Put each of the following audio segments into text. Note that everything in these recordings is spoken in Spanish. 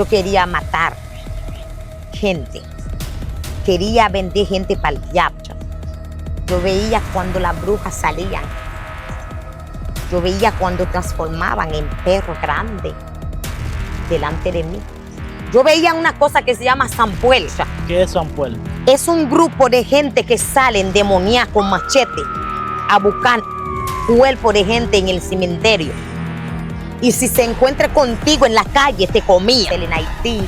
yo quería matar gente, quería vender gente para el diablo. Yo veía cuando las brujas salían, yo veía cuando transformaban en perros grandes delante de mí. Yo veía una cosa que se llama Sampuel. ¿Qué es Sampuel? Es un grupo de gente que salen demoníacos con machete a buscar cuerpo de gente en el cementerio. Y si se encuentra contigo en la calle, te comía. En Haití,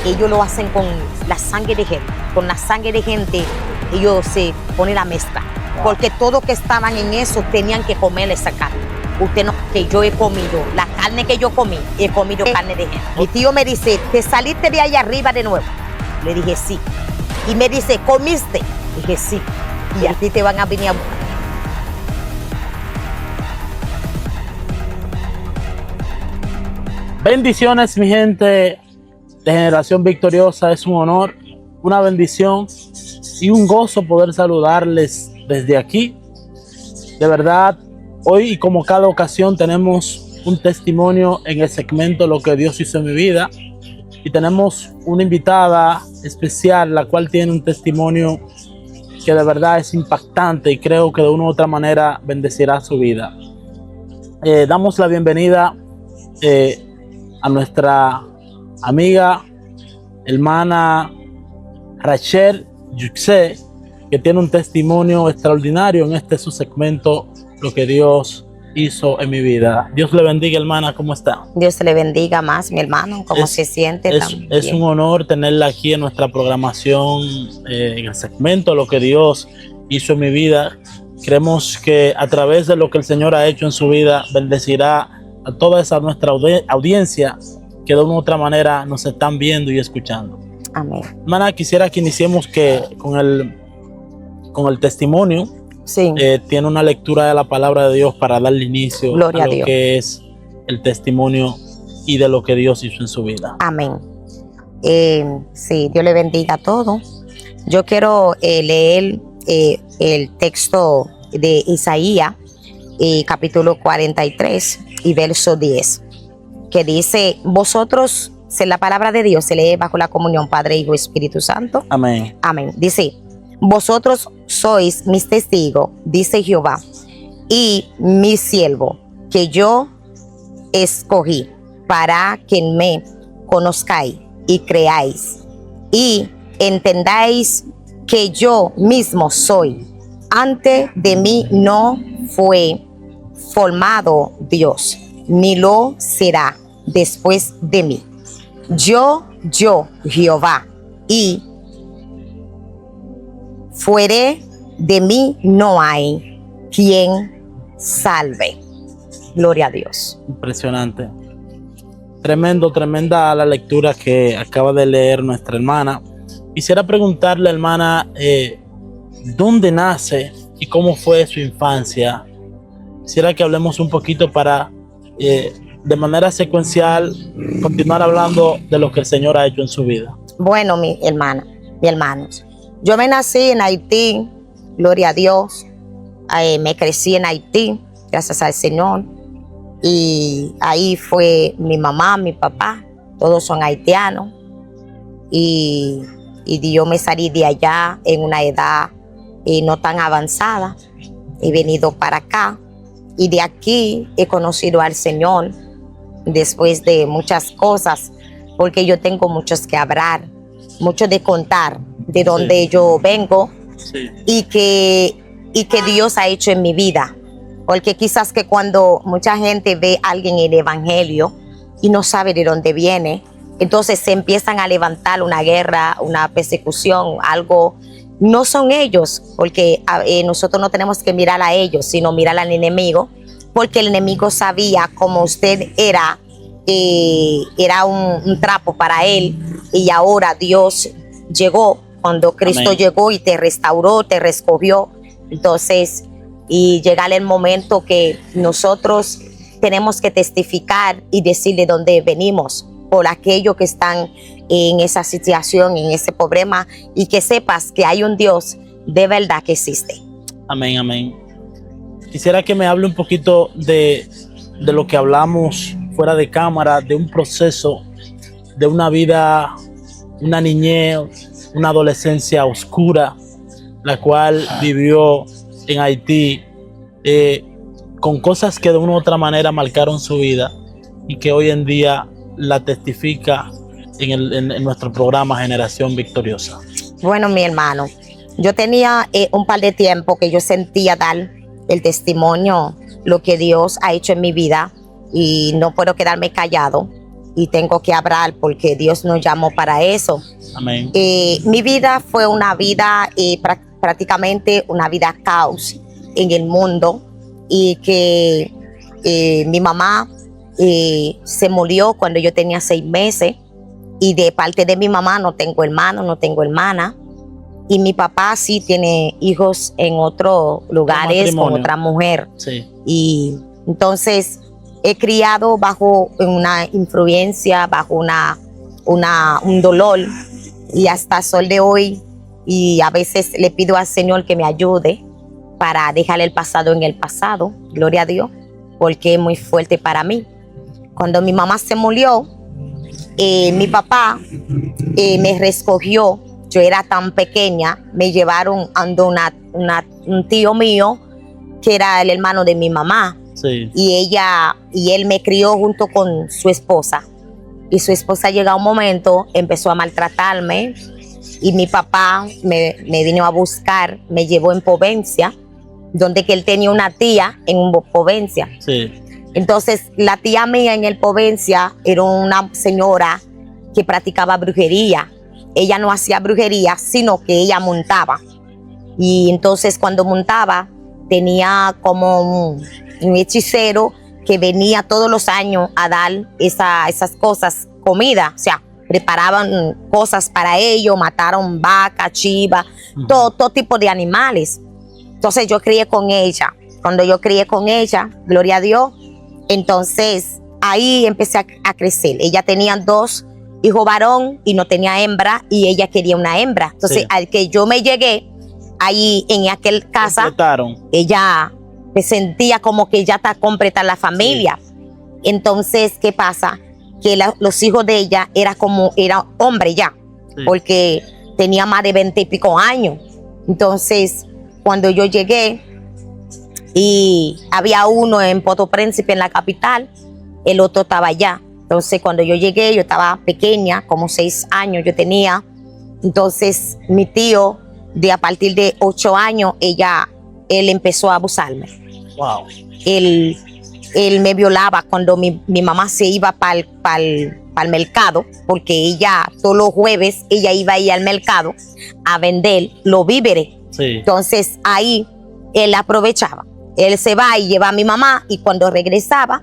ellos lo hacen con la sangre de gente. Con la sangre de gente, ellos se ponen la mezcla. Porque todos que estaban en eso tenían que comer esa carne. Usted no, que yo he comido, la carne que yo comí, he comido carne de gente. Mi tío me dice, ¿te saliste de ahí arriba de nuevo? Le dije, sí. Y me dice, ¿comiste? Dije, sí. Y a ti te van a venir a buscar. Bendiciones, mi gente de Generación Victoriosa. Es un honor, una bendición y un gozo poder saludarles desde aquí. De verdad, hoy y como cada ocasión tenemos un testimonio en el segmento Lo que Dios hizo en mi vida. Y tenemos una invitada especial, la cual tiene un testimonio que de verdad es impactante y creo que de una u otra manera bendecirá su vida. Damos la bienvenida a nuestra amiga, hermana Rachel Yuxé, que tiene un testimonio extraordinario en este su segmento Lo que Dios hizo en mi vida. Dios le bendiga, hermana, ¿cómo está? Dios le bendiga más, mi hermano, ¿cómo se siente? Es un honor tenerla aquí en nuestra programación, en el segmento Lo que Dios hizo en mi vida. Creemos que a través de lo que el Señor ha hecho en su vida, bendecirá a toda esa nuestra audiencia que de una u otra manera nos están viendo y escuchando. Amén. Hermana, quisiera que iniciemos con el testimonio. Sí. Tiene una lectura de la palabra de Dios para darle inicio Gloria a lo Dios. que es el testimonio y de lo que Dios hizo en su vida. Amén. Sí, Dios le bendiga a todos. Yo quiero leer el texto de Isaías, capítulo 43 y verso 10, que dice, vosotros, la palabra de Dios se lee bajo la comunión Padre, Hijo y Espíritu Santo. Amén. Amén. Dice, vosotros sois mis testigos, dice Jehová, y mi siervo, que yo escogí para que me conozcáis y creáis, y entendáis que yo mismo soy. Antes de mí no fue formado Dios, ni lo será después de mí. Yo, Jehová, y fuere de mí no hay quien salve. Gloria a Dios. Impresionante. Tremenda la lectura que acaba de leer nuestra hermana. Quisiera preguntarle, hermana, ¿dónde nace y cómo fue su infancia? Quisiera que hablemos un poquito para, de manera secuencial, continuar hablando de lo que el Señor ha hecho en su vida. Bueno, mi hermanos, yo me nací en Haití, gloria a Dios. Me crecí en Haití, gracias al Señor. Y ahí fue mi mamá, mi papá, todos son haitianos. Y yo me salí de allá en una edad no tan avanzada. He venido para acá y de aquí he conocido al Señor después de muchas cosas, porque yo tengo muchos que hablar, mucho de contar de donde yo vengo y que Dios ha hecho en mi vida. Porque quizás que cuando mucha gente ve a alguien en el evangelio y no sabe de dónde viene, entonces se empiezan a levantar una guerra, una persecución, algo. No son ellos, porque nosotros no tenemos que mirar a ellos, sino mirar al enemigo, porque el enemigo sabía cómo usted era un trapo para él, y ahora Dios llegó, cuando Cristo Amén. Llegó y te restauró, te rescogió. Entonces, y llegar el momento que nosotros tenemos que testificar y decir de dónde venimos, por aquellos que están en esa situación, en ese problema, y que sepas que hay un Dios de verdad que existe. Amén, amén. Quisiera que me hable un poquito de lo que hablamos fuera de cámara, de un proceso de una vida, una niñez, una adolescencia oscura, la cual vivió en Haití, con cosas que de una u otra manera marcaron su vida y que hoy en día la testifica en nuestro programa Generación Victoriosa. Bueno, mi hermano, yo tenía un par de tiempo que yo sentía dar el testimonio, lo que Dios ha hecho en mi vida, y no puedo quedarme callado y tengo que hablar porque Dios nos llamó para eso. Amén. Mi vida fue una vida, prácticamente una vida caos en el mundo, y que mi mamá se murió cuando yo tenía 6 meses, y de parte de mi mamá no tengo hermano, no tengo hermana, y mi papá sí tiene hijos en otros lugares con otra mujer. Sí. Y entonces he criado bajo una influencia, bajo un dolor, y hasta el sol de hoy, y a veces le pido al Señor que me ayude para dejar el pasado en el pasado, gloria a Dios, porque es muy fuerte para mí. Cuando mi mamá se murió, mi papá me recogió. Yo era tan pequeña, me llevaron ando un tío mío que era el hermano de mi mamá. Sí. Y él me crió junto con su esposa. Y su esposa llegó a un momento, empezó a maltratarme, y mi papá me vino a buscar, me llevó en Provencia, donde que él tenía una tía en Provencia. Sí. Entonces la tía mía en el Provencia era una señora que practicaba brujería. Ella no hacía brujería, sino que ella montaba. Y entonces cuando montaba, tenía como un hechicero que venía todos los años a dar esas cosas, comida. O sea, preparaban cosas para ellos, mataron vaca, chiva, todo tipo de animales. Entonces yo crié con ella. Cuando yo crié con ella, gloria a Dios, entonces ahí empecé a crecer. Ella tenía 2 hijos varón y no tenía hembra, y ella quería una hembra. Entonces, al que yo me llegué, ahí en aquel casa, ella me sentía como que ya está completa la familia. Sí. Entonces, ¿qué pasa? Que los hijos de ella era hombre ya, sí, porque tenía más de 20 y pico años. Entonces, cuando yo llegué, y había uno en Puerto Príncipe, en la capital, el otro estaba allá. Entonces, cuando yo llegué, yo estaba pequeña, como 6 años yo tenía. Entonces, mi tío, a partir de 8 años, él empezó a abusarme. Wow. Él me violaba cuando mi mamá se iba para el mercado, porque ella, todos los jueves, ella iba a ir al mercado a vender los víveres. Sí. Entonces, ahí él aprovechaba. Él se va y lleva a mi mamá, y cuando regresaba,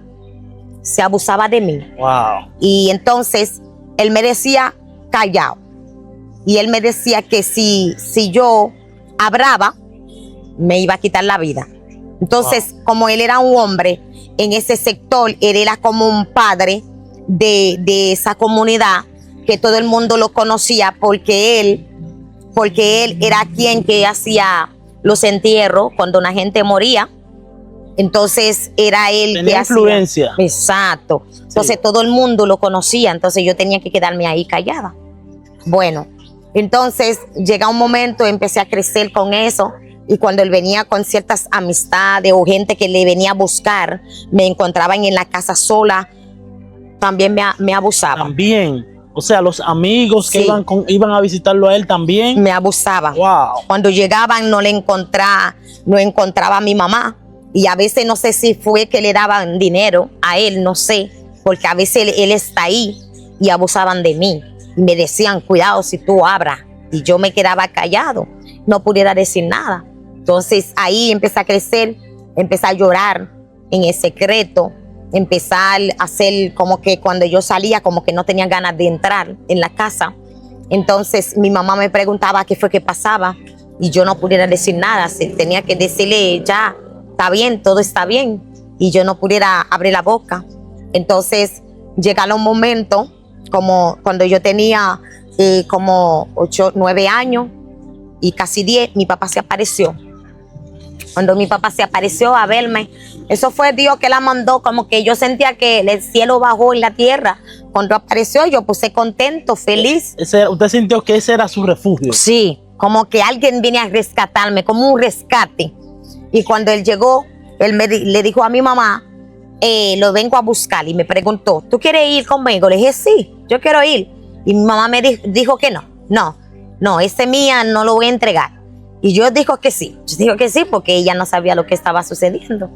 se abusaba de mí. Wow. Y entonces él me decía callado, y él me decía que si yo hablaba, me iba a quitar la vida. Entonces, como él era un hombre en ese sector, él era como un padre de esa comunidad, que todo el mundo lo conocía porque él era quien que hacía los entierros cuando una gente moría. Entonces era él tenía que influencia. Hacía. Exacto. Entonces, sí, todo el mundo lo conocía, entonces yo tenía que quedarme ahí callada. Bueno, entonces llega un momento, empecé a crecer con eso, y cuando él venía con ciertas amistades o gente que le venía a buscar, me encontraban en la casa sola, también me abusaban. También, o sea, los amigos que sí, iban a visitarlo a él también. Me abusaban. Wow. Cuando llegaban no encontraba a mi mamá. Y a veces no sé si fue que le daban dinero a él, no sé, porque a veces él está ahí, y abusaban de mí. Y me decían, cuidado si tú hablas. Y yo me quedaba callado, no pudiera decir nada. Entonces ahí empecé a crecer, empecé a llorar en el secreto, empezar a hacer como que cuando yo salía, como que no tenía ganas de entrar en la casa. Entonces mi mamá me preguntaba qué fue que pasaba, y yo no pudiera decir nada. Tenía que decirle ya, está bien, todo está bien, y yo no pudiera abrir la boca. Entonces llegaron un momento, como cuando yo tenía como 8, 9 años y casi 10, mi papá se apareció. Cuando mi papá se apareció a verme, eso fue Dios que la mandó, como que yo sentía que el cielo bajó en la tierra. Cuando apareció yo puse contento, feliz. ¿Usted sintió que ese era su refugio? Sí, como que alguien viene a rescatarme, como un rescate. Y cuando él llegó, él le dijo a mi mamá, lo vengo a buscar, y me preguntó, ¿tú quieres ir conmigo? Le dije, sí, yo quiero ir. Y mi mamá me dijo que no, ese mía no lo voy a entregar. Y yo dijo que sí, porque ella no sabía lo que estaba sucediendo.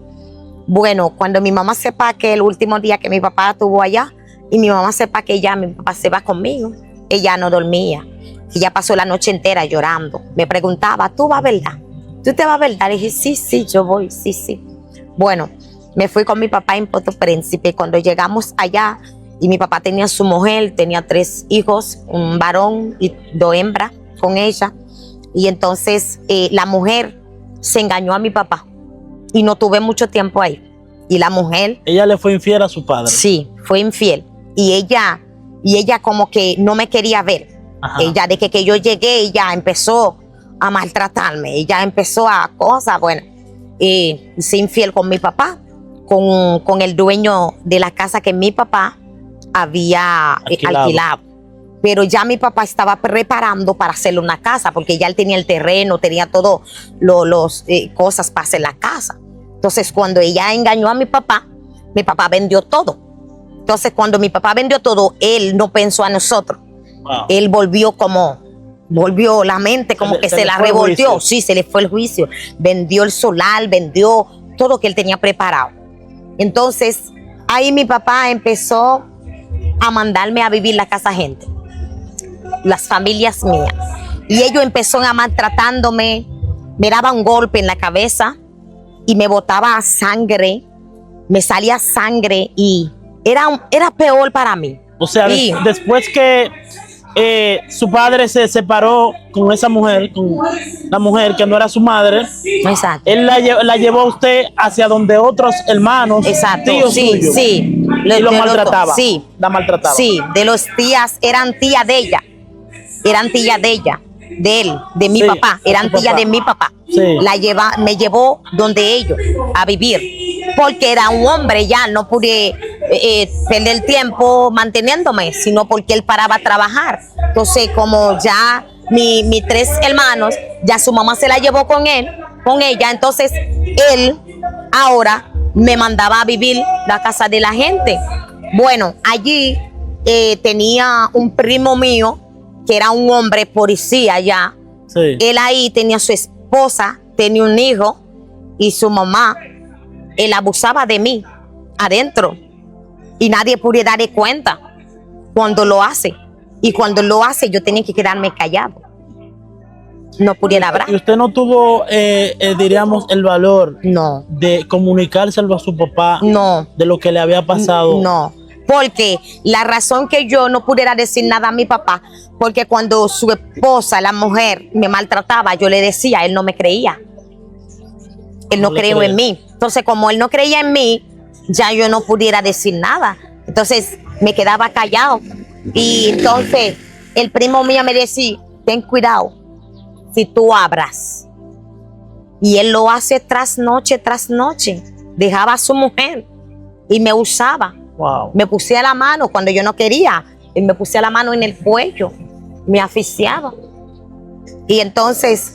Bueno, cuando mi mamá sepa que el último día que mi papá estuvo allá, y mi mamá sepa que ya mi papá se va conmigo, ella no dormía. Ella pasó la noche entera llorando. Me preguntaba, ¿tú vas, verdad? ¿Tú te vas, verdad? Le dije, sí, yo voy, sí. Bueno, me fui con mi papá en Puerto Príncipe. Cuando llegamos allá, y mi papá tenía su mujer, tenía 3 hijos, un varón y 2 hembras con ella. Y entonces la mujer se engañó a mi papá y no tuve mucho tiempo ahí. Y la mujer... ¿Ella le fue infiel a su padre? Sí, fue infiel. Y ella como que no me quería ver. Ajá. Ella, de que yo llegué, ella empezó a maltratarme. Ella empezó a cosas, bueno, se infiel con mi papá, con el dueño de la casa que mi papá había alquilado. Pero ya mi papá estaba preparando para hacerle una casa, porque ya él tenía el terreno, tenía todo los cosas para hacer la casa. Entonces, cuando ella engañó a mi papá vendió todo. Entonces, cuando mi papá vendió todo, él no pensó a nosotros. Wow. Él volvió la mente como que se la revolvió. Sí, se le fue el juicio. Vendió el solar, vendió todo que él tenía preparado. Entonces, ahí mi papá empezó a mandarme a vivir la casa gente, las familias mías. Y ellos empezaron a maltratándome, me daban un golpe en la cabeza y me botaba sangre, me salía sangre y era peor para mí. O sea, después que su padre se separó con esa mujer, con la mujer que no era su madre, exacto, él la llevó a usted hacia donde otros hermanos, exacto, tíos suyos, sí, y lo maltrataba. Sí, la maltrataba. Sí, de los tías, eran tía de ella, de él, de mi papá, eran tía de mi papá. Sí. Me llevó donde ellos a vivir, porque era un hombre, ya no pude perder tiempo manteniéndome, sino porque él paraba a trabajar. Entonces, como ya mis 3 hermanos, ya su mamá se la llevó con ella, entonces él ahora me mandaba a vivir la casa de la gente. Bueno, allí tenía un primo mío, que era un hombre policía ya. Sí. Él ahí tenía su esposa, tenía un hijo, y su mamá, él abusaba de mí adentro. Y nadie puede darle cuenta cuando lo hace. Y cuando lo hace, yo tenía que quedarme callado. No pudiera hablar. ¿Y usted no tuvo, diríamos, el valor no, de comunicárselo a su papá? No. De lo que le había pasado. No, porque la razón que yo no pudiera decir nada a mi papá, porque cuando su esposa, la mujer, me maltrataba, yo le decía, él no me creía. Él no creyó en mí. Entonces, como él no creía en mí, ya yo no pudiera decir nada. Entonces, me quedaba callado. Y entonces, el primo mío me decía, ten cuidado si tú abras. Y él lo hace tras noche. Dejaba a su mujer y me usaba. Wow. Me pusía la mano cuando yo no quería. Él me pusía la mano en el cuello. Me asfixiaba. Y entonces,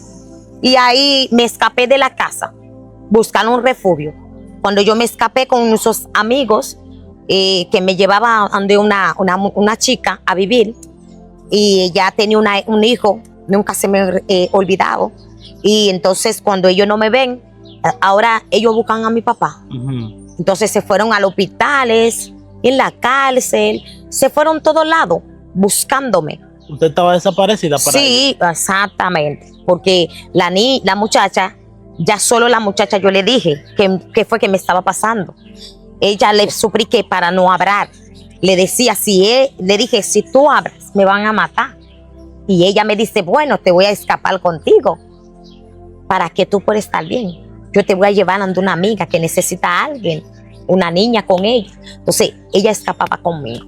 y ahí me escapé de la casa, buscando un refugio. Cuando yo me escapé con unos amigos que me llevaba donde una chica a vivir, y ella tenía un hijo, nunca se me olvidado. Y entonces cuando ellos no me ven, ahora ellos buscan a mi papá. Uh-huh. Entonces se fueron a los hospitales, en la cárcel, se fueron a todos lados buscándome. ¿Usted estaba desaparecida para Sí, ellos? Exactamente, porque la muchacha, ya solo la muchacha yo le dije que fue que me estaba pasando. Ella le supliqué para no hablar. Le decía, le dije, si tú abres, me van a matar. Y ella me dice, bueno, te voy a escapar contigo para que tú puedas estar bien. Yo te voy a llevar a una amiga que necesita a alguien, una niña con ella. Entonces, ella escapaba conmigo.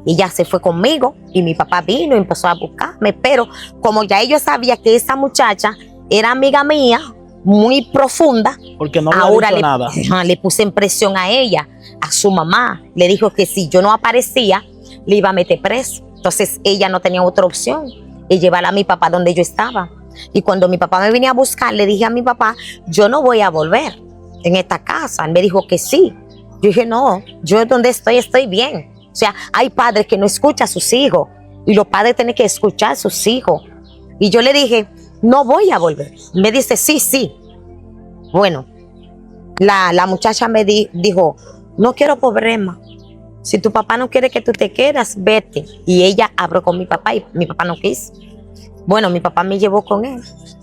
Ella se fue conmigo y mi papá vino y empezó a buscarme. Pero como ya ellos sabían que esa muchacha era amiga mía, muy profunda. Porque no había Ahora dicho nada. le puse en presión a ella, a su mamá. Le dijo que si yo no aparecía, le iba a meter preso. Entonces ella no tenía otra opción de llevar a mi papá donde yo estaba. Y cuando mi papá me venía a buscar, le dije a mi papá, yo no voy a volver en esta casa. Él me dijo que sí. Yo dije, no, yo donde estoy bien. O sea, hay padres que no escuchan a sus hijos y los padres tienen que escuchar a sus hijos. Y yo le dije, no voy a volver. Me dice, sí, sí. Bueno, la muchacha me dijo, no quiero problema. Si tu papá no quiere que tú te quedas, vete. Y ella habló con mi papá y mi papá no quiso. Bueno, mi papá me llevó con él.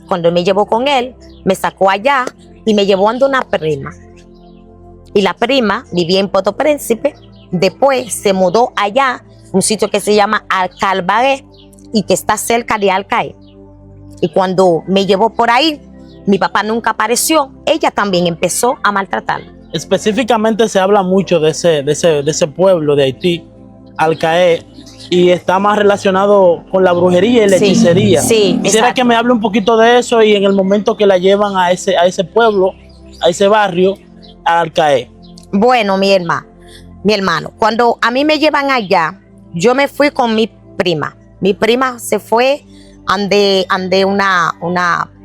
Cuando me llevó con él, me sacó allá y me llevó ante una prima. Y la prima vivía en Puerto Príncipe. Después se mudó allá, un sitio que se llama Alcalbagué y que está cerca de Alcaé. Y cuando me llevó por ahí, mi papá nunca apareció. Ella también empezó a maltratarlo. Específicamente se habla mucho de ese pueblo de Haití, Alcaé, y está más relacionado con la brujería y la hechicería. Sí, quisiera exacto. que me hable un poquito de eso y en el momento que la llevan a ese pueblo, a ese barrio, a Alcaé. Bueno, mi hermano, cuando a mí me llevan allá, yo me fui con mi prima. Mi prima se fue ande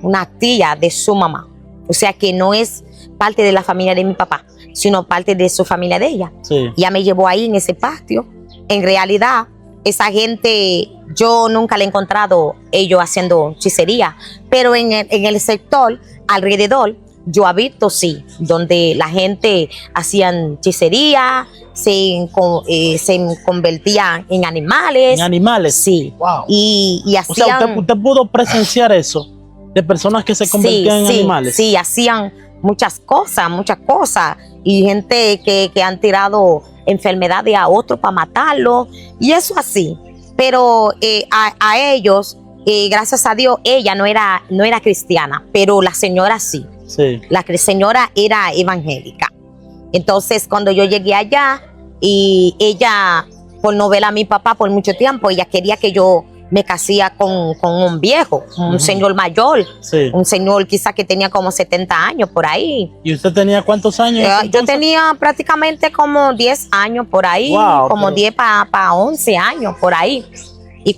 una tía de su mamá. O sea que no es parte de la familia de mi papá, sino parte de su familia de ella. Sí. Ella me llevó ahí en ese patio. En realidad, esa gente, yo nunca le he encontrado ellos haciendo hechicería, pero en el sector alrededor, yo he visto, sí, donde la gente hacían hechicería, se convertían en animales. ¿En animales? Sí. Wow. Y O sea, hacían... usted pudo presenciar eso, de personas que se convertían en animales. Sí, hacían muchas cosas. Y gente que han tirado enfermedades a otros para matarlos. Y eso así. Pero a ellos, gracias a Dios, ella no era cristiana, pero la señora sí. Sí. La señora era evangélica. Entonces, cuando yo llegué allá, y ella, por no ver a mi papá por mucho tiempo, ella quería que yo me casara con un viejo, un señor mayor, Sí. un señor quizá que tenía como 70 años por ahí. ¿Y usted tenía cuántos años? Yo tenía prácticamente como 10 años por ahí, Wow, como pero... 10 para 11 años por ahí. Y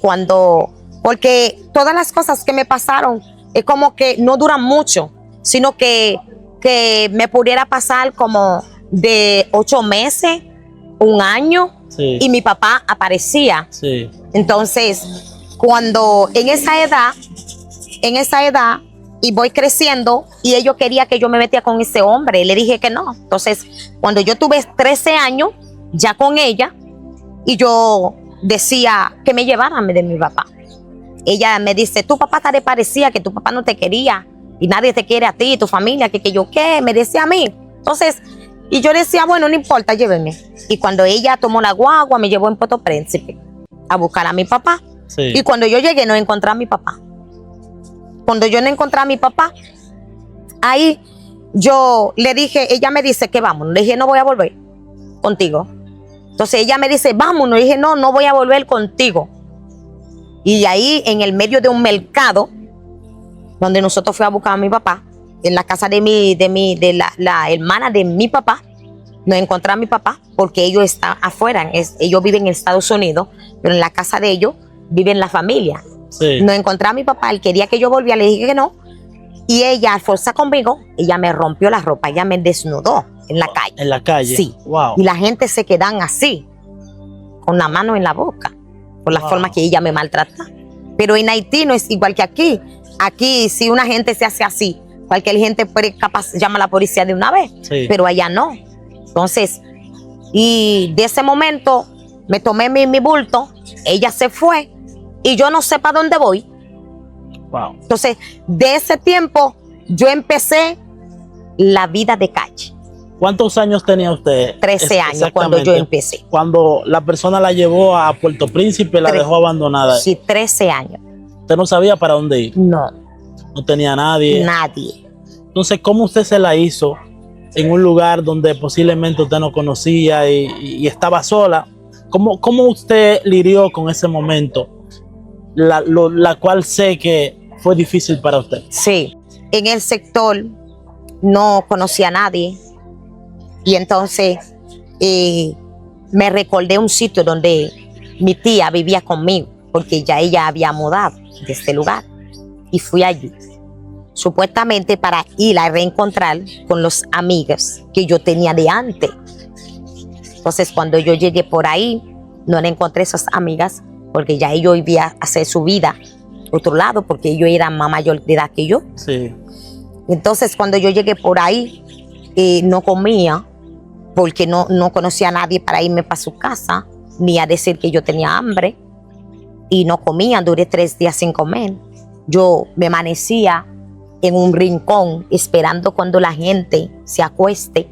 porque todas las cosas que me pasaron es como que no duran mucho, sino que me pudiera pasar como de 8 meses, un año, Sí. y mi papá aparecía. Sí. Entonces, cuando en esa edad, y voy creciendo, y ellos querían que yo me metía con ese hombre, le dije que no. Entonces, cuando yo tuve 13 años, ya con ella, y yo decía que me llevaran de mi papá. Ella me dice, tu papá te parecía que tu papá no te quería, y nadie te quiere a ti, tu familia, que yo qué, me decía a mí. Entonces, y yo decía, bueno, no importa, llévenme. Y cuando ella tomó la guagua, me llevó en Puerto Príncipe a buscar a mi papá. Sí. Y cuando yo llegué, no encontré a mi papá. Cuando yo no encontré a mi papá, ahí yo le dije, ella me dice que vámonos. Le dije, no voy a volver contigo. Entonces ella me dice, vámonos. Le dije, no voy a volver contigo. Y ahí, en el medio de un mercado, donde nosotros fuimos a buscar a mi papá, en la casa de la hermana de mi papá, no encontré a mi papá, porque ellos están afuera, ellos viven en Estados Unidos, pero en la casa de ellos viven la familia. Sí. No encontré a mi papá, él quería que yo volviera, le dije que no, y ella, al forzar conmigo, ella me rompió la ropa, ella me desnudó en la calle. En la calle. Sí. Wow. Y la gente se quedan así, con la mano en la boca, por la forma que ella me maltrata. Pero en Haití no es igual que aquí. Aquí, si una gente se hace así, cualquier gente puede capaz llama a la policía de una vez, Sí. pero allá no. Entonces, y de ese momento me tomé mi bulto, ella se fue y yo no sé para dónde voy. Wow. Entonces, de ese tiempo yo empecé la vida de calle. ¿Cuántos años tenía usted? 13 años cuando yo empecé. Cuando la persona la llevó a Puerto Príncipe, la dejó abandonada. Sí, 13 años. Usted no sabía para dónde ir. No, No tenía nadie. nadie. Entonces, ¿cómo usted se la hizo en un lugar donde posiblemente usted no conocía y estaba sola? ¿Cómo usted lidió con ese momento? La cual sé que fue difícil para usted. Sí. en el sector no conocía a nadie. Y entonces me recordé un sitio donde mi tía vivía conmigo, porque ya ella había mudado de este lugar. Y fui allí, supuestamente para ir a reencontrar con los amigos que yo tenía de antes. Entonces, cuando yo llegué por ahí, no encontré esas amigas, porque ya ellos iban a hacer su vida otro lado, porque ellos eran más mayor de edad que yo. Sí. Entonces, cuando yo llegué por ahí, no comía, porque no conocía a nadie para irme para su casa, ni a decir que yo tenía hambre. Y no comía, duré 3 días sin comer. Yo me amanecía en un rincón esperando cuando la gente se acueste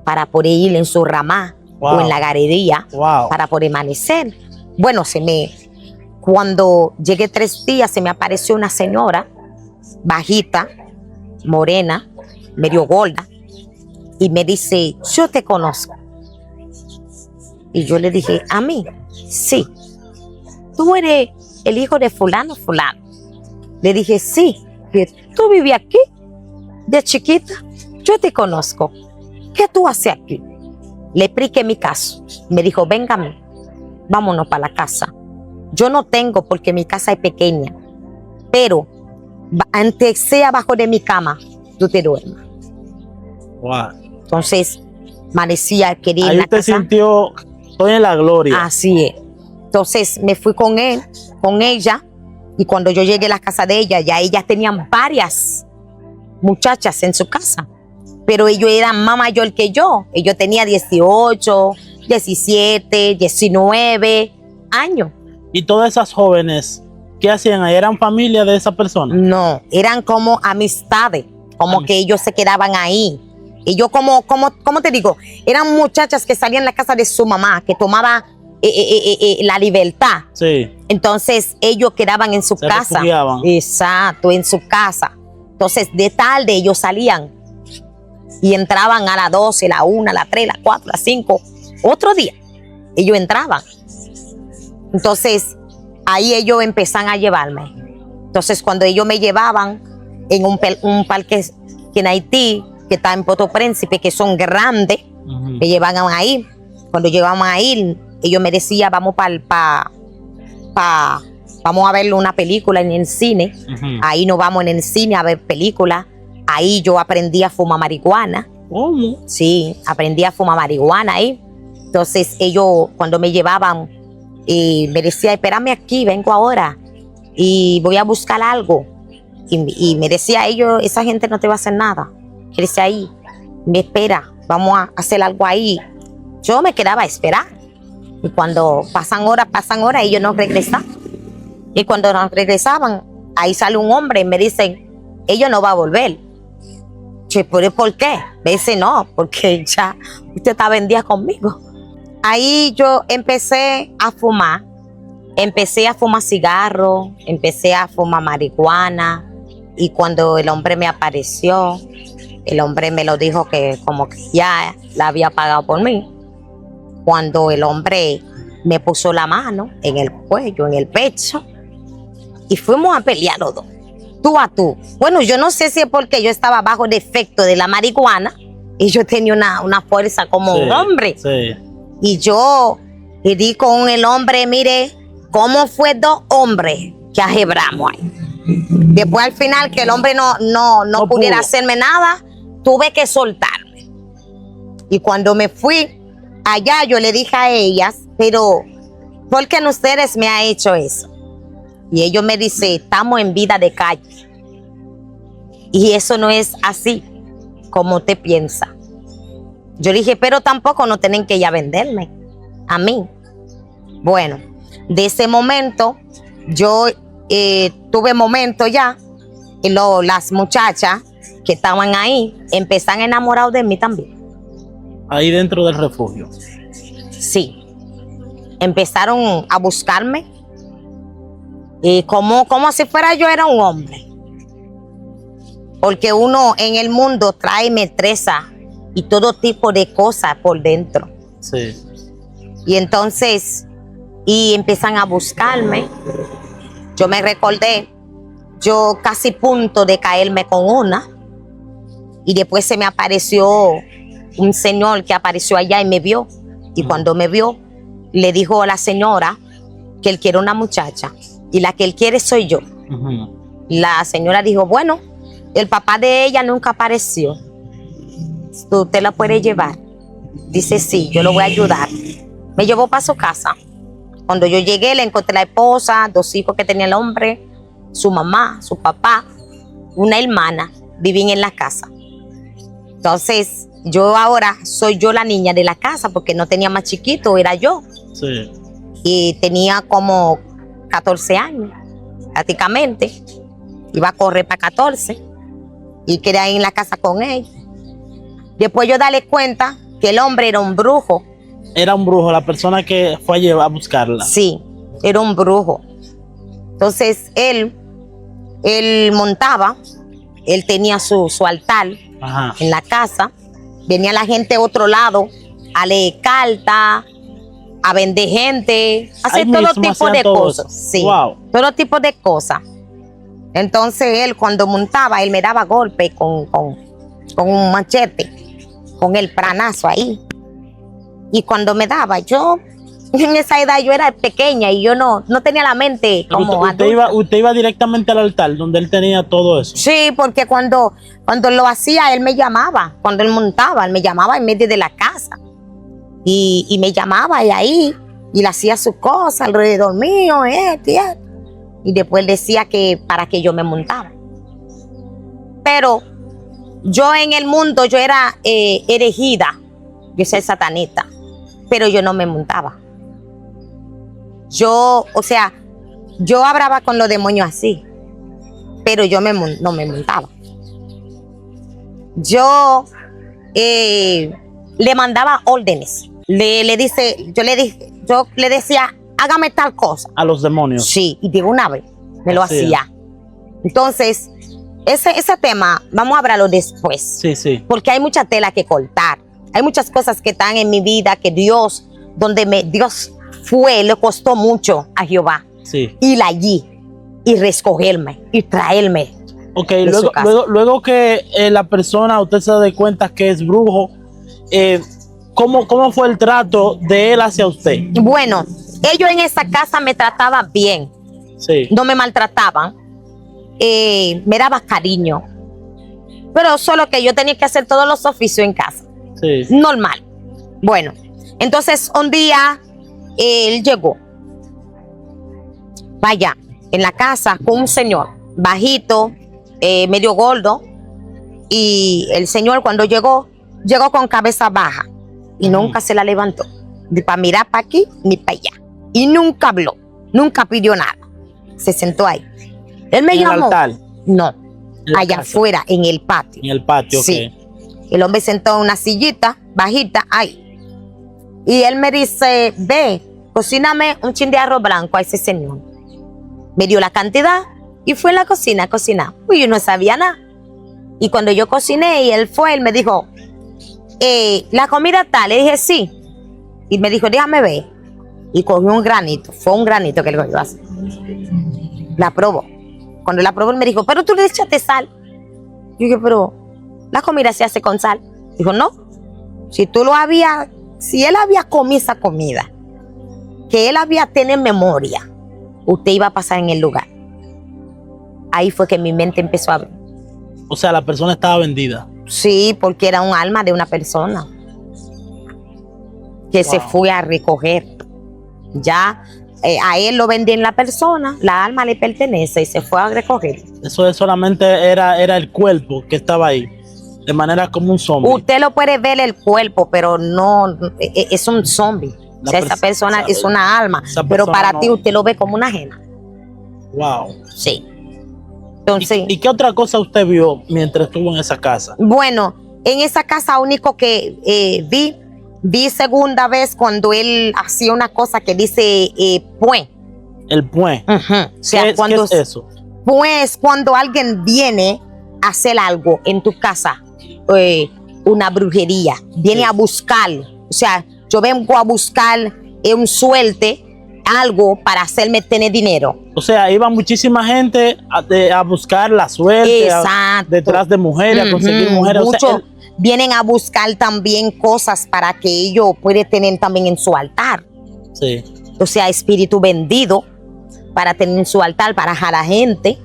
para poder ir en su ramá o en la galería para poder amanecer. Bueno, cuando llegué 3 días se me apareció una señora bajita, morena, medio gorda, y me dice, yo te conozco. Y yo le dije, ¿a mí? Sí. ¿Tú eres el hijo de fulano? Le dije, sí, que tú vives aquí de chiquita, yo te conozco. ¿Qué tú haces aquí? Le expliqué mi caso. Me dijo, véngame, vámonos para la casa. Yo no tengo porque mi casa es pequeña, pero antes sea abajo de mi cama, tú te duermas. Wow. Entonces, amanecía, quería ir ahí a la usted casa. sintió toda la gloria. Así es. Entonces me fui con ella, y cuando yo llegué a la casa de ella, ya ellas tenían varias muchachas en su casa, pero ellos eran más mayor que yo. Ellos tenían 18, 17, 19 años. ¿Y todas esas jóvenes qué hacían ahí? ¿Eran familia de esa persona? No, eran como amistades, como que ellos se quedaban ahí. Ellos ¿cómo te digo? Eran muchachas que salían de la casa de su mamá, que tomaba la libertad. Sí. Entonces ellos quedaban en su casa. Refugiaban. Exacto, en su casa. Entonces de tarde ellos salían y entraban a las 12, la 1, la 3, la 4, la 5. Otro día ellos entraban. Entonces ahí ellos empezaron a llevarme. Entonces cuando ellos me llevaban en un parque que en Haití, que está en Puerto Príncipe, que son grandes, me llevaban ahí. Cuando llegaban ahí, ellos me decían, vamos vamos a ver una película en el cine. Ahí nos vamos en el cine a ver películas. Ahí yo aprendí a fumar marihuana. ¿Cómo? Sí, aprendí a fumar marihuana ahí. Entonces ellos cuando me llevaban me decían, espérame aquí, vengo ahora y voy a buscar algo. Y me decía ellos, esa gente no te va a hacer nada. Quédese ahí, me espera, vamos a hacer algo ahí. Yo me quedaba a esperar. Y cuando pasan horas, ellos no regresan. Y cuando nos regresaban, ahí sale un hombre y me dicen, ellos no va a volver. Che, ¿pero por qué? Me dice, no, porque ya usted está vendida conmigo. Ahí yo empecé a fumar cigarro, empecé a fumar marihuana. Y cuando el hombre me apareció, el hombre me lo dijo que como que ya la había pagado por mí. Cuando el hombre me puso la mano en el cuello, en el pecho, y fuimos a pelear los dos, tú a tú. Bueno, yo no sé si es porque yo estaba bajo el efecto de la marihuana y yo tenía una fuerza como un hombre. Sí. Y yo le di con el hombre, mire, cómo fue 2 hombres que ajebramos ahí. Después al final que el hombre no pudiera hacerme nada, tuve que soltarme. Y cuando me fui allá, yo le dije a ellas, pero ¿por qué ustedes me han hecho eso? Y ellos me dicen, estamos en vida de calle. Y eso no es así como te piensa. Yo dije, pero tampoco no tienen que ya venderme a mí. Bueno, de ese momento, yo tuve momento ya, y las muchachas que estaban ahí empezaron a enamorar de mí también. Ahí dentro del refugio. Sí, empezaron a buscarme y como si fuera yo era un hombre. Porque uno en el mundo trae metresa y todo tipo de cosas por dentro. Sí. Y entonces, empiezan a buscarme. Yo me recordé yo casi punto de caerme con una. Y después se me apareció un señor que apareció allá y me vio. Y cuando me vio, le dijo a la señora que él quiere una muchacha. Y la que él quiere soy yo. La señora dijo, bueno, el papá de ella nunca apareció. ¿Usted la puede llevar? Dice, sí, yo lo voy a ayudar. Me llevó para su casa. Cuando yo llegué, le encontré la esposa, 2 hijos que tenía el hombre, su mamá, su papá, una hermana, vivían en la casa. Entonces, yo ahora soy yo la niña de la casa, porque no tenía más chiquito, era yo. Sí. Y tenía como 14 años, prácticamente. Iba a correr para 14 y quedé ahí en la casa con él. Después yo darle cuenta que el hombre era un brujo. Era un brujo, la persona que fue a llevar a buscarla. Sí, era un brujo. Entonces él montaba, él tenía su altar Ajá. en la casa. Venía la gente de otro lado a leer cartas, a vender gente, a hacer Ahí todo mismo tipo hacían de todo cosas. eso. Sí, Wow. todo tipo de cosas. Entonces él cuando montaba, él me daba golpe con un machete, con el pranazo ahí. Y cuando me daba, yo en esa edad yo era pequeña y yo no tenía la mente Pero como usted iba directamente al altar donde él tenía todo eso. Sí, porque cuando lo hacía, él me llamaba. Cuando él montaba, él me llamaba en medio de la casa. Y me llamaba y ahí, y le hacía sus cosas alrededor mío, esto y esto. Y después él decía que para que yo me montaba. Pero yo en el mundo, yo era herejida, yo soy satanista, pero yo no me montaba. Yo hablaba con los demonios así, pero yo no me montaba. Yo le mandaba órdenes. Yo le decía, hágame tal cosa. A los demonios. Sí, y de una vez me lo hacía. Entonces, ese tema, vamos a hablarlo después. Sí, sí. Porque hay mucha tela que cortar. Hay muchas cosas que están en mi vida que Dios le costó mucho a Jehová. Sí. Ir allí y recogerme y traerme. Ok, luego que la persona, usted se da cuenta que es brujo, ¿cómo fue el trato de él hacia usted? Bueno, ellos en esa casa me trataban bien. Sí. No me maltrataban. Me daban cariño. Pero solo que yo tenía que hacer todos los oficios en casa. Sí. Normal. Bueno, entonces un día él llegó. Vaya, en la casa con un señor bajito, medio gordo. Y el señor cuando llegó con cabeza baja. Y nunca se la levantó. Ni para mirar para aquí, ni para allá. Y nunca habló. Nunca pidió nada. Se sentó ahí. Él me llamó. ¿En el altar? No, allá casa. afuera, en el patio. En el patio, Sí. ok. El hombre sentó en una sillita bajita ahí. Y él me dice, ve, cocíname un chin de arroz blanco a ese señor. Me dio la cantidad y fue en la cocina a cocinar. Uy, yo no sabía nada. Y cuando yo cociné y él me dijo, ¿la comida está? Le dije, sí. Y me dijo, déjame ver. Y cogió un granito. Fue un granito que le cogió así. La probó. Cuando la probó, él me dijo, pero tú le echaste sal. Yo dije, pero la comida se hace con sal. Dijo, no. Si él había comido esa comida, que él había tenido memoria, usted iba a pasar en el lugar. Ahí fue que mi mente empezó a abrir. O sea, la persona estaba vendida. Sí, porque era un alma de una persona que se fue a recoger. Ya a él lo vendían la persona, la alma le pertenece y se fue a recoger. Eso solamente era el cuerpo que estaba ahí, de manera como un zombie. Usted lo puede ver el cuerpo, pero no es un zombie. O sea, esa persona es una alma, pero para ti usted lo ve como una ajena. Wow. Sí. Entonces, ¿Y qué otra cosa usted vio mientras estuvo en esa casa? Bueno, en esa casa único que vi segunda vez cuando él hacía una cosa que dice pues. El puente. O sea, ¿Qué es eso? Pues cuando alguien viene a hacer algo en tu casa, una brujería, viene a buscar, o sea, yo vengo a buscar un suerte algo para hacerme tener dinero. O sea, iba muchísima gente a buscar la suerte, Exacto. detrás de mujeres, a conseguir mujeres. O sea, Muchos vienen a buscar también cosas para que ellos puedan tener también en su altar. sí. O sea, espíritu vendido para tener en su altar, para jalar gente.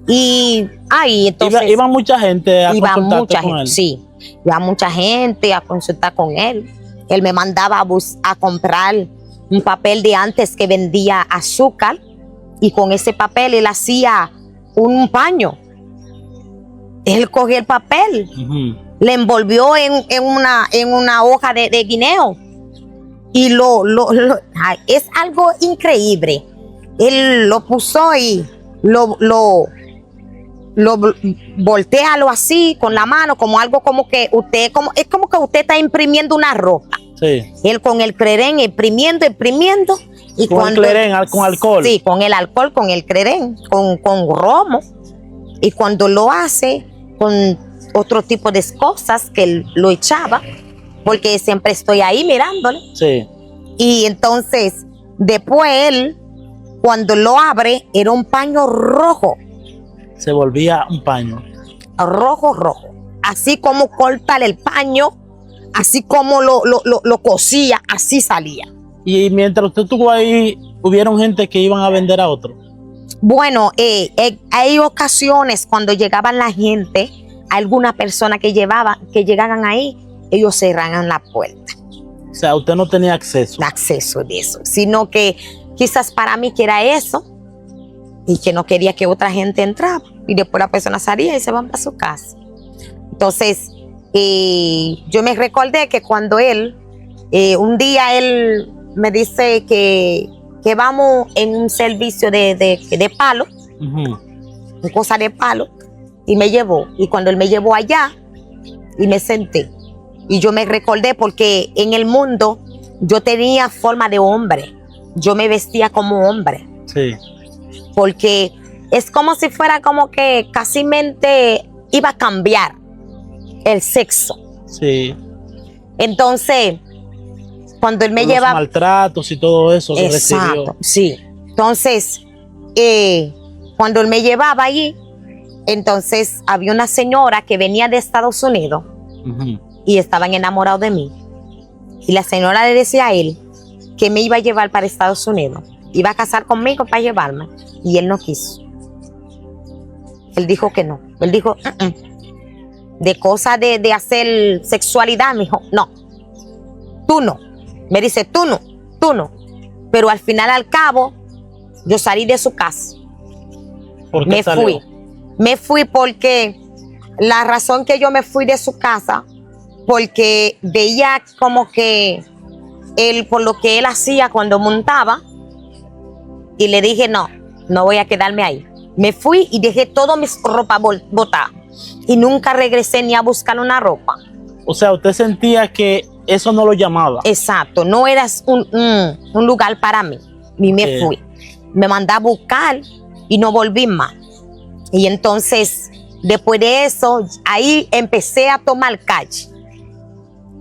Y ahí entonces Iba mucha gente a iba consultarte mucha con gente, él. sí, iba mucha gente a consultar con él. Él me mandaba a comprar un papel de antes que vendía azúcar y con ese papel él hacía un paño. Él cogió el papel, Ujú. le envolvió en una hoja de guineo y ay, es algo increíble. Él lo puso y lo voltealo así con la mano, como algo como que usted, es como que usted está imprimiendo una ropa. Sí. Él con el clerén imprimiendo. Y Con el clerén, con alcohol. Sí, con el alcohol, con el clerén, con romo. Y cuando lo hace con otro tipo de cosas que él lo echaba, porque siempre estoy ahí mirándole. Sí. Y entonces, después él, cuando lo abre, era un paño rojo. Se volvía un paño. Rojo. Así como cortar el paño, así como lo cosía, así salía. Y mientras usted estuvo ahí, hubieron gente que iban a vender a otro. Bueno, hay ocasiones cuando llegaban la gente, alguna persona que llegaban ahí, ellos cerraban la puerta. O sea, usted no tenía acceso. Acceso de eso, sino que quizás para mí que era eso y que no quería que otra gente entrara y después la persona salía y se van para su casa. Entonces, yo me recordé que cuando un día él me dice que vamos en un servicio de palo, Ujú. cosa de palo, y me llevó. Y cuando él me llevó allá, y me senté, y yo me recordé porque en el mundo yo tenía forma de hombre, yo me vestía como hombre, Sí. porque es como si fuera como que casi mente iba a cambiar el sexo. Sí. Entonces, cuando él me Con los lleva... maltratos y todo eso que recibió. Exacto, sí. Entonces, cuando él me llevaba allí, entonces había una señora que venía de Estados Unidos Ujú. y estaban enamorados de mí. Y la señora le decía a él que me iba a llevar para Estados Unidos. Iba a casar conmigo para llevarme. Y él no quiso. Él dijo que no. Él dijo, de cosas de hacer sexualidad, me dijo, no. Tú no. Me dice, tú no. Pero al final, al cabo, yo salí de su casa. ¿Por qué Me salió? fui. Me fui porque la razón que yo me fui de su casa, porque veía como que él, por lo que él hacía cuando montaba, y le dije, no voy a quedarme ahí. Me fui y dejé todas mis ropas botadas. Y nunca regresé ni a buscar una ropa. O sea, usted sentía que eso no lo llamaba. Exacto, no era un lugar para mí. Y me fui. Me mandé a buscar y no volví más. Y entonces, después de eso, ahí empecé a tomar calle.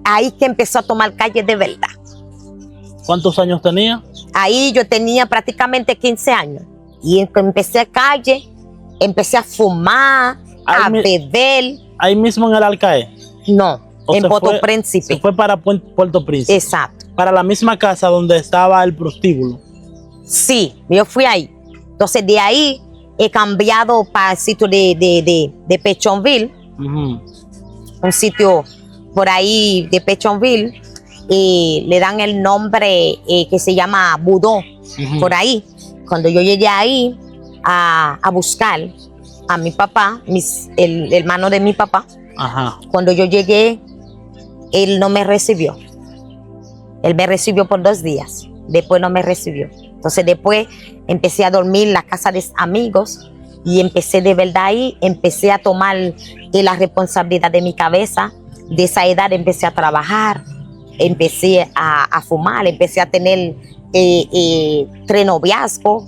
Ahí que empezó a tomar calle de verdad. ¿Cuántos años tenía? Ahí yo tenía prácticamente 15 años. Y empecé a calle, empecé a fumar, a beber. Ahí mismo en el Alcaé. No, ¿O en se Puerto fue- Príncipe. Se fue para Puerto Príncipe. Exacto. Para la misma casa donde estaba el prostíbulo. Sí, yo fui ahí. Entonces de ahí he cambiado para el sitio de Pechonville, Ujú. un sitio por ahí de Pechonville, y le dan el nombre que se llama Budó, Ujú. por ahí. Cuando yo llegué ahí a buscar a mi papá, el hermano de mi papá, Ajá. cuando yo llegué, él no me recibió. Él me recibió por 2 días, después no me recibió. Entonces después empecé a dormir en la casa de amigos y empecé de verdad ahí, empecé a tomar la responsabilidad de mi cabeza. De esa edad empecé a trabajar, empecé a fumar, empecé a tener 3 noviazgos,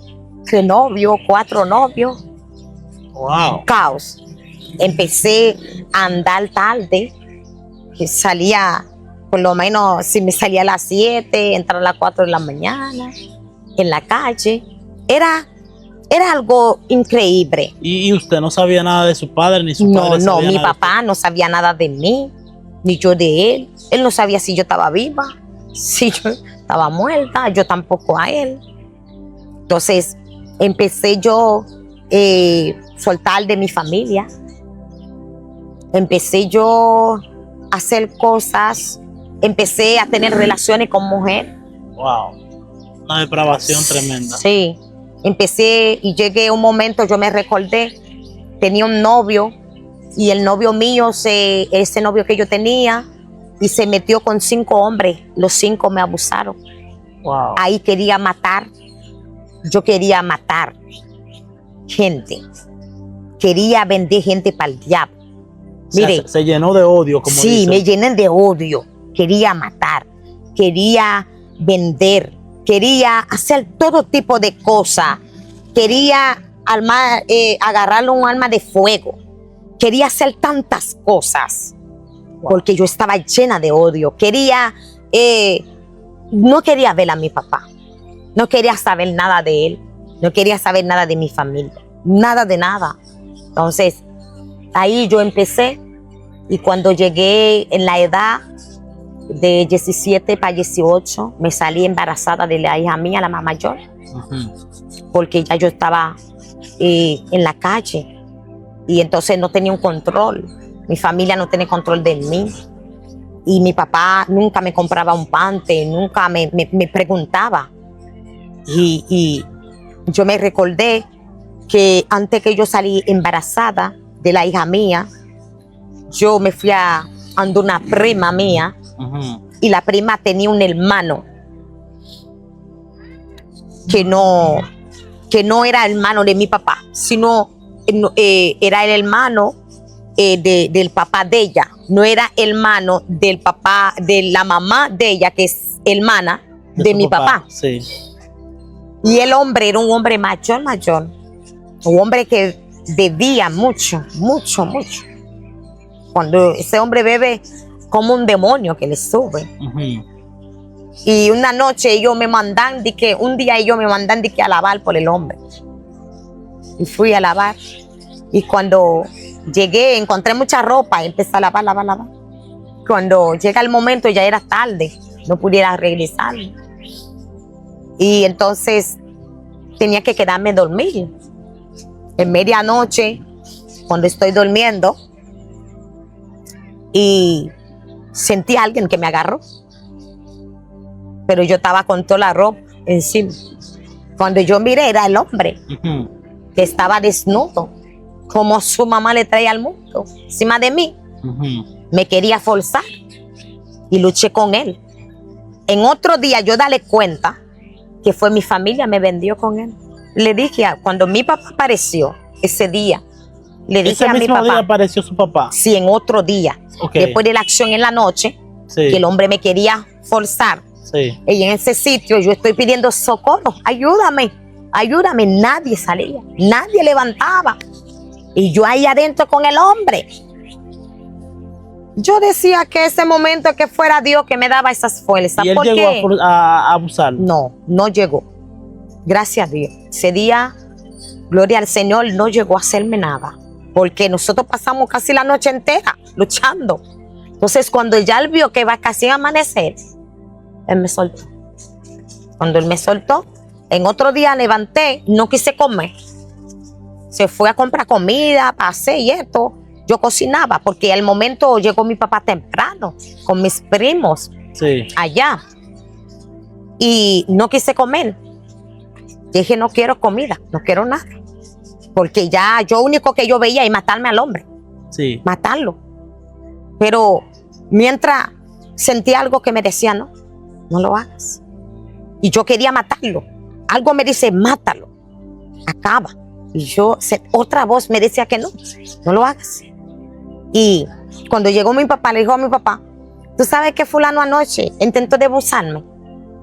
3 novios, 4 novios. Wow. Caos. Empecé a andar tarde, que salía, por lo menos si me salía a las 7, entrar a las 4 de la mañana. en la calle. Era algo increíble. ¿Y usted no sabía nada de su padre ni su No, padre? no, sabía mi nada de papá no sabía nada de mí, ni yo de él. Él no sabía si yo estaba viva, si yo estaba muerta, yo tampoco a él. Entonces empecé yo soltar de mi familia. Empecé yo a hacer cosas, empecé a tener relaciones con mujeres. Wow, una depravación tremenda. Sí, empecé y llegué a un momento, yo me recordé, tenía un novio y el novio mío, ese novio que yo tenía, y se metió con 5 hombres, los 5 me abusaron. Wow. Ahí quería matar, yo quería matar gente, quería vender gente para el diablo. O sea, Mire, se llenó de odio, como sí, dicen. me llené de odio, quería matar, quería vender, quería hacer todo tipo de cosas, quería agarrarle un arma de fuego, quería hacer tantas cosas, porque yo estaba llena de odio, no quería ver a mi papá, no quería saber nada de él, no quería saber nada de mi familia, nada de nada. Entonces, ahí yo empecé, y cuando llegué en la edad de 17 para 18, me salí embarazada de la hija mía, la más mayor, porque ya yo estaba en la calle, y entonces no tenía un control. Mi familia no tenía control de mí, y mi papá nunca me compraba un pante, nunca me preguntaba. Y yo me recordé que antes que yo salí embarazada de la hija mía, yo me fui a donde una prima mía, y la prima tenía un hermano que no era hermano de mi papá, sino era el hermano del papá de ella, no era hermano del papá de la mamá de ella, que es hermana de mi papá. Sí. Y el hombre era un hombre mayor, un hombre que bebía mucho. Cuando ese hombre bebe, como un demonio que le sube. Y una noche ellos me mandan, un día ellos me mandan a lavar por el hombre. Y fui a lavar. Y cuando llegué, encontré mucha ropa y empecé a lavar. Cuando llega el momento, ya era tarde, no pudiera regresar. Y entonces tenía que quedarme a dormir. En medianoche, cuando estoy durmiendo, y sentí a alguien que me agarró, pero yo estaba con toda la ropa encima. Cuando yo miré, era el hombre que estaba desnudo, como su mamá le traía al mundo, encima de mí. Me quería forzar y luché con él. En otro día yo dale cuenta que fue mi familia, me vendió con él. Le dije, cuando mi papá apareció ese día, le dije a mi papá. ¿Ese mismo día apareció su papá? Sí, en otro día. Okay. Después de la acción en la noche, sí, que el hombre me quería forzar. Sí. Y en ese sitio yo estoy pidiendo socorro, ayúdame. Nadie salía, nadie levantaba. Y yo ahí adentro con el hombre. Yo decía que ese momento que fuera Dios que me daba esas fuerzas. ¿Y él llegó a abusar? No llegó. Gracias a Dios. Ese día, gloria al Señor, no llegó a hacerme nada. Porque nosotros pasamos casi la noche entera luchando. Entonces, cuando ya él vio que iba casi a amanecer, él me soltó. Cuando él me soltó, en otro día levanté, no quise comer. Se fue a comprar comida, pasé y esto. Yo cocinaba, porque al momento llegó mi papá temprano, con mis primos, sí, allá. Y no quise comer. Dije, no quiero comida, no quiero nada. Porque ya yo único que yo veía es matarme al hombre. Sí. Matarlo. Pero mientras sentí algo que me decía, no lo hagas. Y yo quería matarlo. Algo me dice, mátalo, acaba. Y otra voz me decía que no lo hagas. Y cuando llegó mi papá, le dijo a mi papá, ¿tú sabes que fulano anoche intentó de abusarme?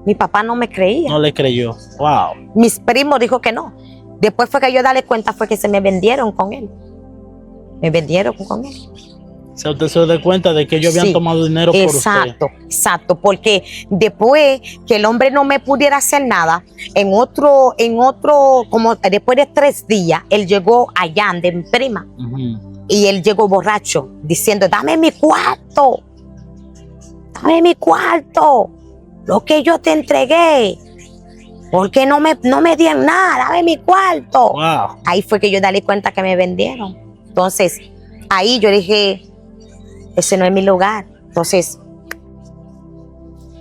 Mi papá no me creía. No le creyó. Wow. Mis primos dijo que no. Después fue que yo darle cuenta, fue que se me vendieron con él. Me vendieron con él. O sea, usted se da cuenta de que ellos habían Sí, tomado dinero por exacto, exacto, porque después que el hombre no me pudiera hacer nada, como después de 3 días, él llegó allá de mi prima usted. Ujú. y él llegó borracho diciendo, dame mi cuarto, lo que yo te entregué, porque no me dieron nada, dame mi cuarto. Wow. Ahí fue que yo di cuenta que me vendieron. Entonces, ahí yo dije, ese no es mi lugar. Entonces,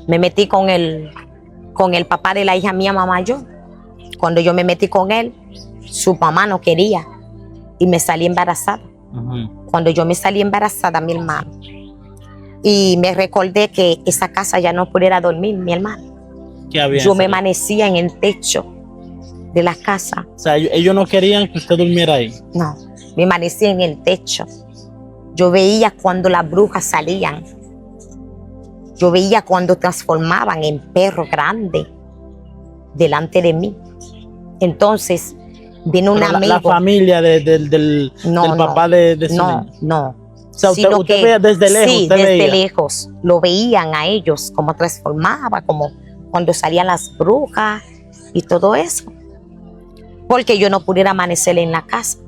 me metí con el papá de la hija mía, mamá yo. Cuando yo me metí con él, su mamá no quería y me salí embarazada. Ujú. Cuando yo me salí embarazada, mi hermano, y me recordé que esa casa ya no pudiera dormir, mi hermano. ¿Qué había? Yo me amanecía en el techo de la casa. O sea, ellos no querían que usted durmiera ahí. No, me amanecía en el techo. Yo veía cuando las brujas salían. Yo veía cuando transformaban en perro grande delante de mí. Entonces, vino un Pero amigo. la familia del papá de su No, niño. no. O sea, Sino usted que- veía desde lejos. Sí, usted desde veía. lejos. Lo veían a ellos, cómo transformaba, como cuando salían las brujas y todo eso. Porque yo no pudiera amanecer en la casa.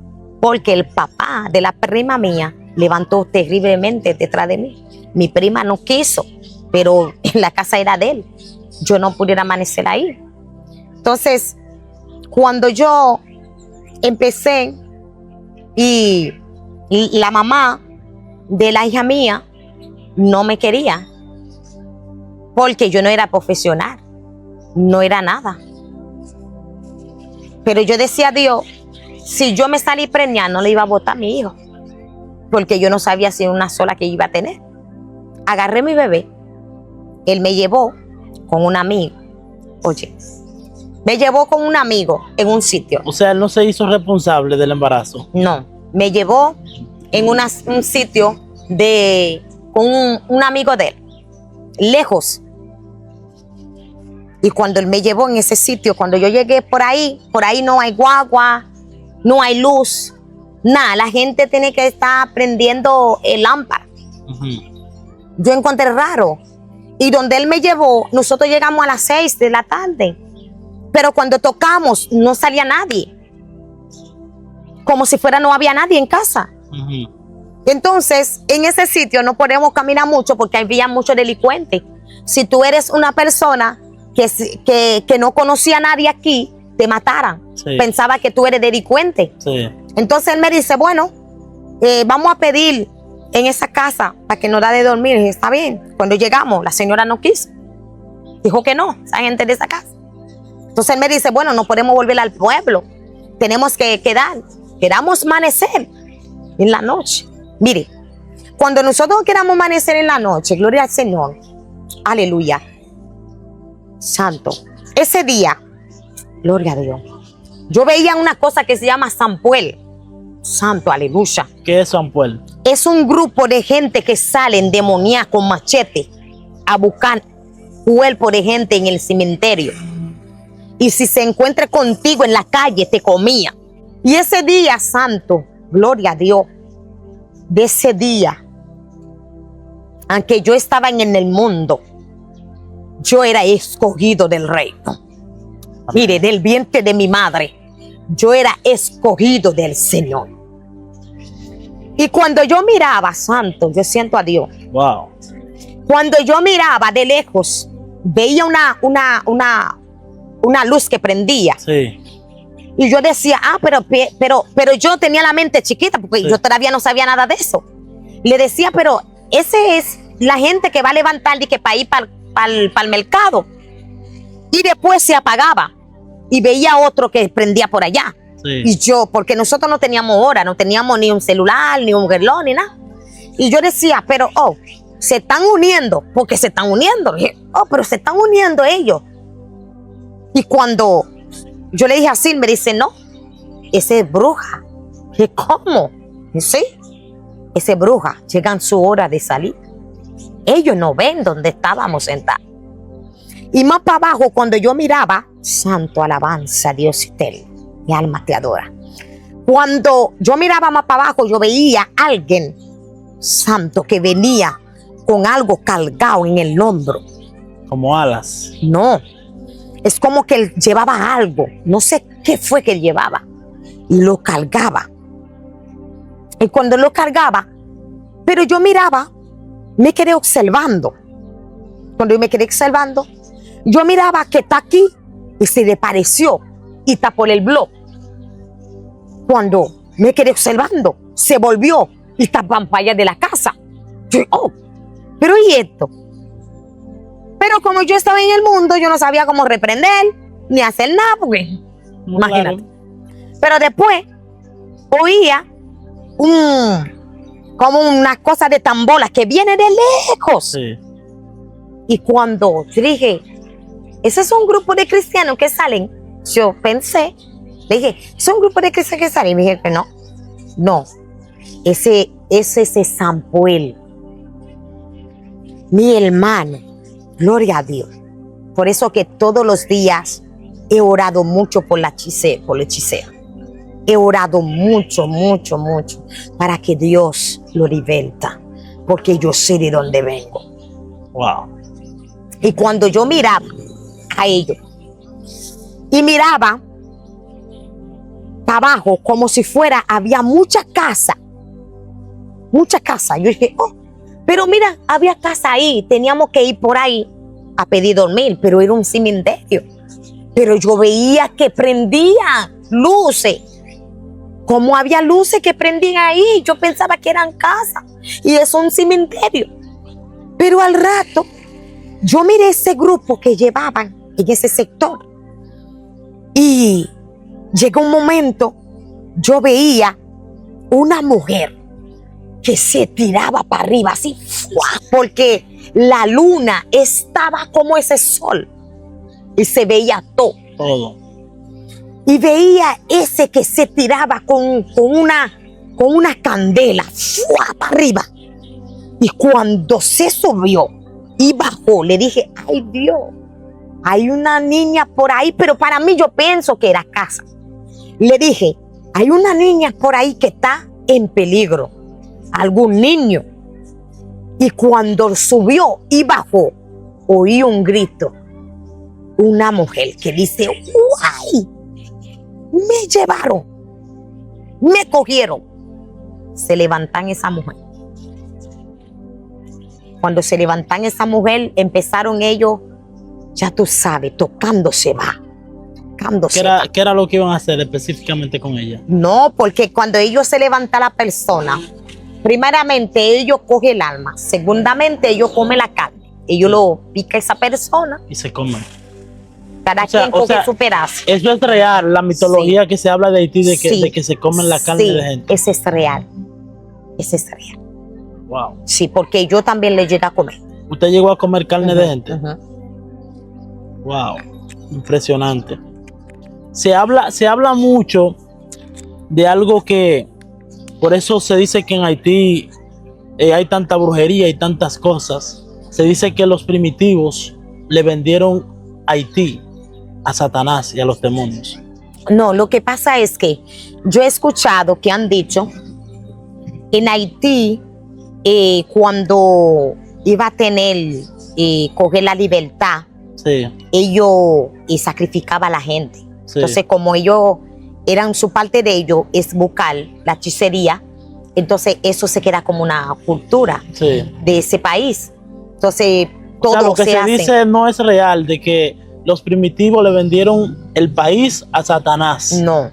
Porque el papá de la prima mía levantó terriblemente detrás de mí. Mi prima no quiso, pero la casa era de él. Yo no pudiera amanecer ahí. Entonces, cuando yo empecé y la mamá de la hija mía no me quería porque yo no era profesional, no era nada. Pero yo decía a Dios, si yo me salí preñada, no le iba a botar a mi hijo, porque yo no sabía si una sola que iba a tener. Agarré mi bebé, él me llevó con un amigo. Oye, me llevó con un amigo en un sitio. O sea, él no se hizo responsable del embarazo. No, me llevó en un sitio con un amigo de él, lejos. Y cuando él me llevó en ese sitio, cuando yo llegué por ahí no hay guagua, no hay luz, nada. La gente tiene que estar prendiendo el lámpara. Ujú. Yo encontré raro. Y donde él me llevó, nosotros llegamos a las 6 de la tarde. Pero cuando tocamos, no salía nadie. Como si fuera no había nadie en casa. Ujú. Entonces, en ese sitio no podemos caminar mucho porque había muchos delincuentes. Si tú eres una persona que no conocía a nadie aquí, te mataran. Sí. Pensaba que tú eres delincuente. Sí. Entonces él me dice, bueno, vamos a pedir en esa casa para que nos da de dormir. Y dije, está bien. Cuando llegamos, la señora no quiso. Dijo que no, esa gente de esa casa. Entonces él me dice, bueno, no podemos volver al pueblo. Tenemos que queramos amanecer en la noche. Mire, cuando nosotros queramos amanecer en la noche, gloria al Señor, aleluya, santo, ese día, gloria a Dios, yo veía una cosa que se llama Sampuel, santo, aleluya. ¿Qué es Sampuel? Es un grupo de gente que salen demoníacos con machete a buscar cuerpo de gente en el cementerio. Y si se encuentra contigo en la calle, te comía. Y ese día, santo, gloria a Dios, de ese día, aunque yo estaba en el mundo, yo era escogido del reino. Mire, del vientre de mi madre, yo era escogido del Señor. Y cuando yo miraba, santo, yo siento a Dios. Wow. Cuando yo miraba de lejos, veía una luz que prendía. Sí. Y yo decía, pero yo tenía la mente chiquita porque Sí. yo todavía no sabía nada de eso. Le decía, pero ese es la gente que va a levantar y que para ir para el mercado. Y después se apagaba y veía otro que prendía por allá. Sí. Y yo, porque nosotros no teníamos hora, no teníamos ni un celular, ni un reloj, ni nada. Y yo decía, pero, se están uniendo, porque se están uniendo. Y dije, pero se están uniendo ellos. Y cuando yo le dije así, me dice, no, esa es bruja. Y dije, ¿cómo? Y sí, esa es bruja, llegan su hora de salir. Ellos no ven dónde estábamos sentados. Y más para abajo, cuando yo miraba, santo alabanza, Dios eterno, mi alma te adora. Cuando yo miraba más para abajo, yo veía a alguien Santo que venía con algo cargado en el hombro. Como alas. No, es como que él llevaba algo, no sé qué fue que él llevaba, y lo cargaba. Y cuando lo cargaba, pero yo miraba, me quedé observando. Cuando yo me quedé observando, yo miraba que está aquí y se le pareció y está por el blog. Cuando me quedé observando, se volvió y está pantalla de la casa. Yo, oh, pero ¿y esto? Pero como yo estaba en el mundo, yo no sabía cómo reprender ni hacer nada, porque imagínate. Claro. Pero después oía como una cosa de tambolas que viene de lejos. Sí. Y cuando yo dije, ese es un grupo de cristianos que salen, yo pensé, le dije, ¿es un grupo de cristianos que salen? Y me dije que no, ese es Samuel, mi hermano, gloria a Dios. Por eso que todos los días he orado mucho por la hechicera. He orado mucho para que Dios lo liberta, porque yo sé de dónde vengo. Wow. Y cuando yo miraba a ellos y miraba para abajo como si fuera, había mucha casa. Yo dije, oh, pero mira, había casa ahí, teníamos que ir por ahí a pedir dormir, pero era un cementerio. Pero yo veía que prendían luces, como había luces que prendían ahí, yo pensaba que eran casas y es un cementerio. Pero al rato, yo miré ese grupo que llevaban en ese sector y llegó un momento, yo veía una mujer que se tiraba para arriba así, ¡fua! Porque la luna estaba como ese sol y se veía todo. Y veía ese que se tiraba con una candela, ¡fua! Para arriba. Y cuando se subió y bajó, le dije, ay Dios, hay una niña por ahí, pero para mí yo pienso que era casa. Le dije, hay una niña por ahí que está en peligro, algún niño. Y cuando subió y bajó, oí un grito, una mujer que dice, ¡guay! Me llevaron, me cogieron. Se levantan esa mujer. Cuando se levantan esa mujer, empezaron ellos, ya tú sabes, tocándose va. ¿Qué era lo que iban a hacer específicamente con ella? No, porque cuando ellos se levanta la persona, primeramente ellos cogen el alma, segundamente ellos comen la carne, ellos lo pica esa persona Y se comen. Cada quien coge su pedazo. Eso es real, la mitología que se habla de Haití, de que se comen la carne de gente. Ese es real. Ese es real. Wow. Sí, porque yo también le llegué a comer. ¿Usted llegó a comer carne de gente? Wow, impresionante. Se habla mucho de algo que, por eso se dice que en Haití hay tanta brujería y tantas cosas. Se dice que los primitivos le vendieron Haití a Satanás y a los demonios. No, lo que pasa es que yo he escuchado que han dicho en Haití, cuando iba a tener, coger la libertad, sí, ellos sacrificaban a la gente. Sí. Entonces, como ellos eran, su parte de ellos es buscar la hechicería, entonces eso se queda como una cultura, sí, de ese país. Entonces, todo lo que se dice no es real, de que los primitivos le vendieron el país a Satanás. No.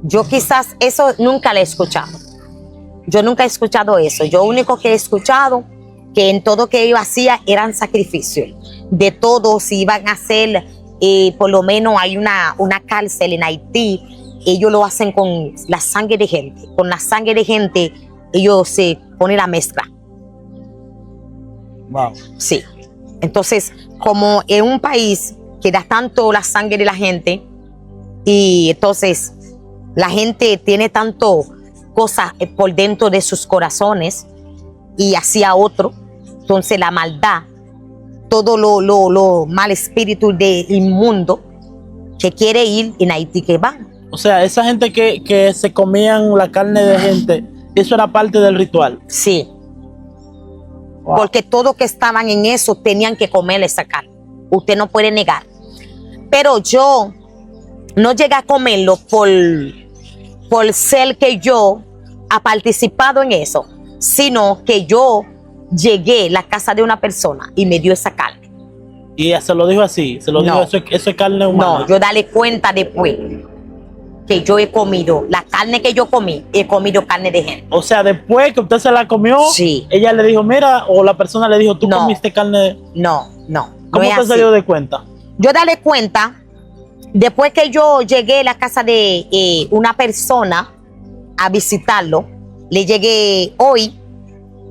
Yo quizás eso nunca lo he escuchado. Yo nunca he escuchado eso. Yo único que he escuchado que en todo que ellos hacían eran sacrificios. De todo, si iban a hacer, por lo menos hay una cárcel en Haití, ellos lo hacen con la sangre de gente. Con la sangre de gente, ellos se ponen la mezcla. Wow. Sí. Entonces, como en un país que da tanto la sangre de la gente, y entonces la gente tiene tanto cosas por dentro de sus corazones y hacia otro, entonces la maldad, todo lo mal espíritu del inmundo que quiere ir en Haití que van. O sea, esa gente que se comían la carne de gente Eso era parte del ritual. Sí, Wow. porque todos que estaban en eso tenían que comer esa carne. Usted no puede negar. Pero yo no llegué a comerlo por ser que yo ha participado en eso, sino que yo llegué a la casa de una persona y me dio esa carne. Y ella se lo dijo así, se lo dijo, No. eso es carne humana. No, yo dale cuenta después que yo he comido, la carne que yo comí, he comido carne de gente. O sea, después que usted se la comió, Sí. ella le dijo, mira, o la persona le dijo, tú No. comiste carne. No. ¿Cómo no es usted se así. dio de cuenta? Yo dale cuenta, después que yo llegué a la casa de una persona a visitarlo, le llegué hoy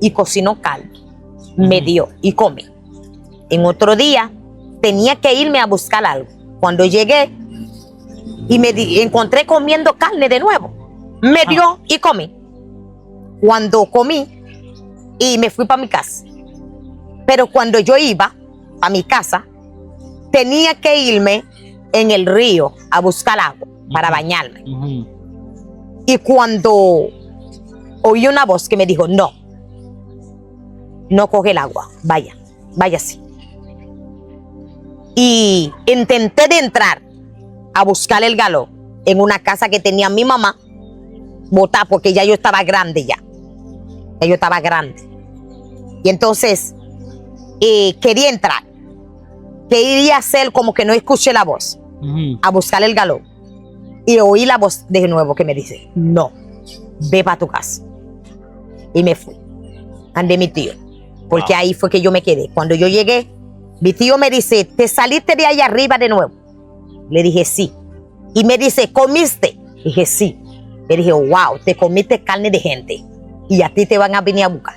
y cocinó carne, me dio y comí. En otro día tenía que irme a buscar algo. Cuando llegué y encontré comiendo carne de nuevo, me dio y comí. Cuando comí y me fui para mi casa. Pero cuando yo iba a mi casa, tenía que irme en el río a buscar agua para bañarme. Y cuando oí una voz que me dijo, no coge el agua, vaya así. Y intenté de entrar a buscar el galón en una casa que tenía mi mamá, botada porque ya yo estaba grande ya. Ya yo estaba grande. Y entonces quería entrar. Quería hacer como que no escuché la voz, a buscar el galón. Y oí la voz de nuevo que me dice, no, ve para tu casa. Y me fui, andé mi tío, porque ahí fue que yo me quedé. Cuando yo llegué, mi tío me dice, ¿te saliste de ahí arriba de nuevo? Le dije, sí. Y me dice, ¿comiste? Dije, sí. Le dije, wow, te comiste carne de gente y a ti te van a venir a buscar.